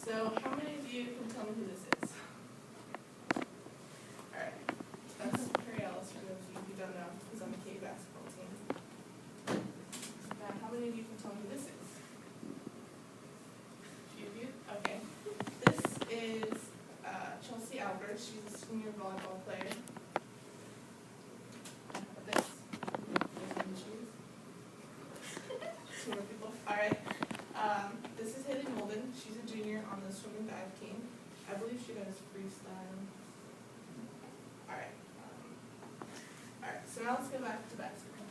So how many of you can tell me who this is? Alright, that's Perry Ellis for those of you who don't know, who's on the KU basketball team. Now, how many of you can tell me who this is? A few of you? Okay. This is Chelsea Albert. She's a senior volleyball player. This. Two more people. Alright. This is Haley Molden. She's a junior on the swim and dive team. I believe she does freestyle. Alright. Alright, so now let's go back to basketball.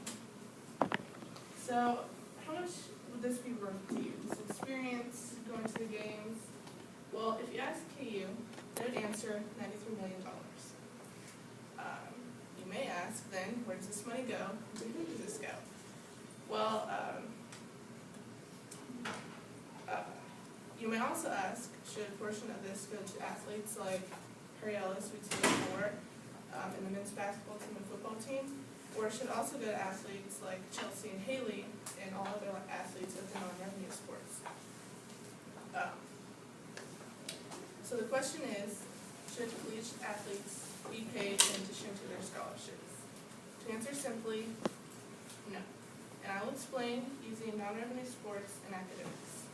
So, how much would this be worth to you? This experience, going to the games? Well, if you ask KU, they would answer $93 million. You may ask then, where does this money go? Who does this go? Well, you may also ask, should a portion of this go to athletes like Perry Ellis, we've seen before, in the men's basketball team and football team, or should also go to athletes like Chelsea and Haley and all other athletes of the non-revenue sports. So the question is, should collegiate athletes be paid in addition to their scholarships? To answer simply, no. And I will explain using non-revenue sports and academics.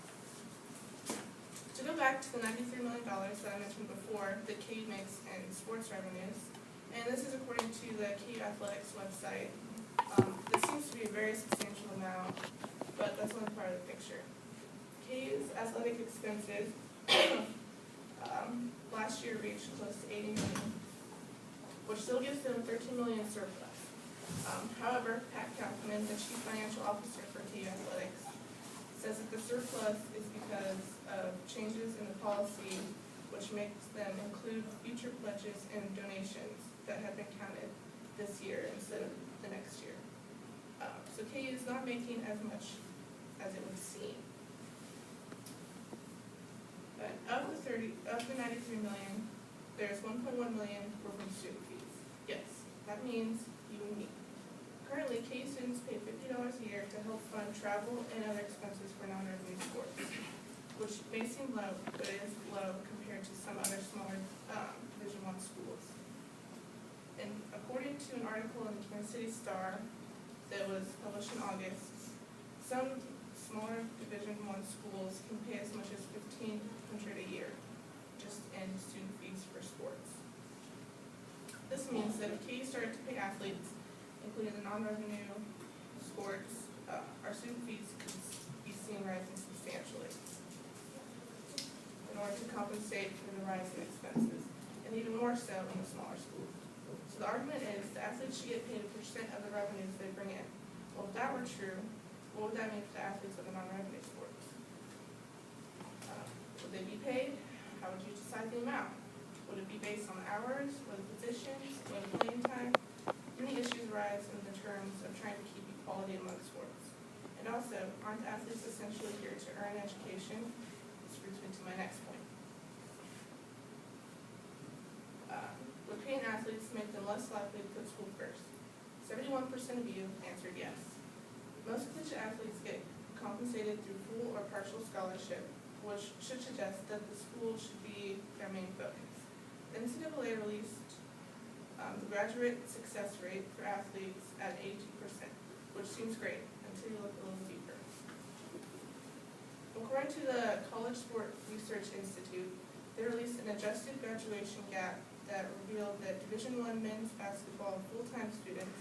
To go back to the $93 million that I mentioned before that KU makes in sports revenues, and this is according to the KU Athletics website. This seems to be a very substantial amount, but that's only part of the picture. KU's athletic expenses last year reached close to $80 million, which still gives them $13 million surplus. However, Pat Kaufman, the chief financial officer for KU Athletics, says that the surplus is because of changes in the policy, which makes them include future pledges and donations that have been counted this year instead of the next year. So KU is not making as much as it would seem. But of the $93 million, there's $1.1 million were from student fees. Yes, that means you and me. Currently, KU students pay $50 a year to help fund travel and other expenses for non-revenue sports, which may seem low, but it is low compared to some other smaller Division I schools. And according to an article in the Kansas City Star that was published in August, some smaller Division I schools can pay as much as $1,500 a year just in student fees for sports. This means that if KU started to pay athletes, including the non-revenue sports, our student fees could be seen rising substantially in order to compensate for the rise in expenses, and even more so in the smaller schools. So the argument is the athletes should get paid a percent of the revenues they bring in. Well, if that were true, what would that mean for the athletes of the non-revenue sports? Would they be paid? How would you decide the amount? Would it be based on hours, or the positions, or the playing time? Many issues arise in the terms of trying to keep equality among sports. And also, aren't athletes essentially here to earn education? This brings me to my next point. Would paying athletes make them less likely to put school first? 71% of you answered yes. Most collegiate athletes get compensated through full or partial scholarship, which should suggest that the school should be their main focus. The NCAA released the graduate success rate for athletes at 82%, which seems great until you look a little deeper. According to the College Sport Research Institute, they released an adjusted graduation gap that revealed that Division I men's basketball full-time students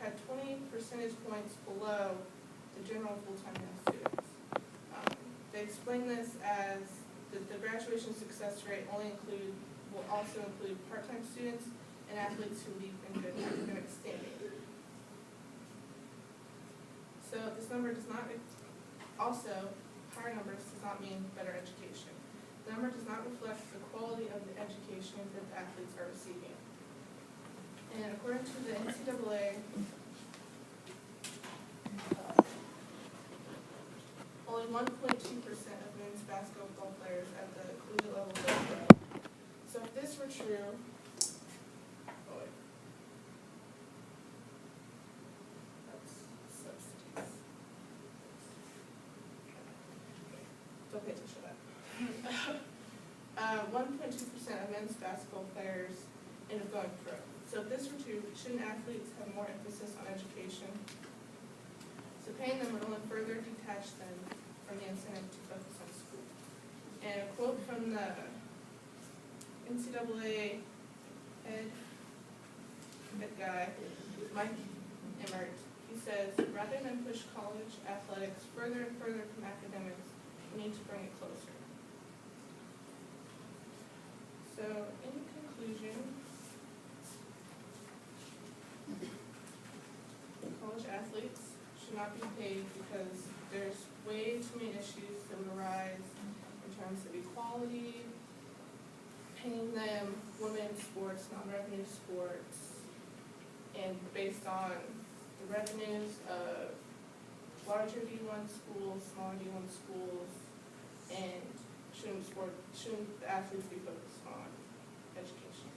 had 20 percentage points below the general full-time men's students. They explain this as the graduation success rate will also include part-time students and athletes who leave in good academic standing. So this number does not, also, higher numbers does not mean better education. The number does not reflect the quality of the education that the athletes are receiving. And according to the NCAA, only 1.2% of men's basketball players at the collegiate level play. So if this were true, that's substitutes. It's okay to shut up. 1.2% of men's basketball players end up going pro. So if this were true, shouldn't athletes have more emphasis on education? So paying them would only further detach them from the incentive to focus on school. And a quote from the NCAA head guy, Mike Emmert, he says, rather than push college athletics further and further from academics, we need to bring it closer. So, in conclusion, college athletes should not be paid because there's way too many issues that would arise in terms of equality, paying them women's sports, non-revenue sports, and based on the revenues of larger D1 schools, smaller D1 schools, and shouldn't the athletes be focused on education?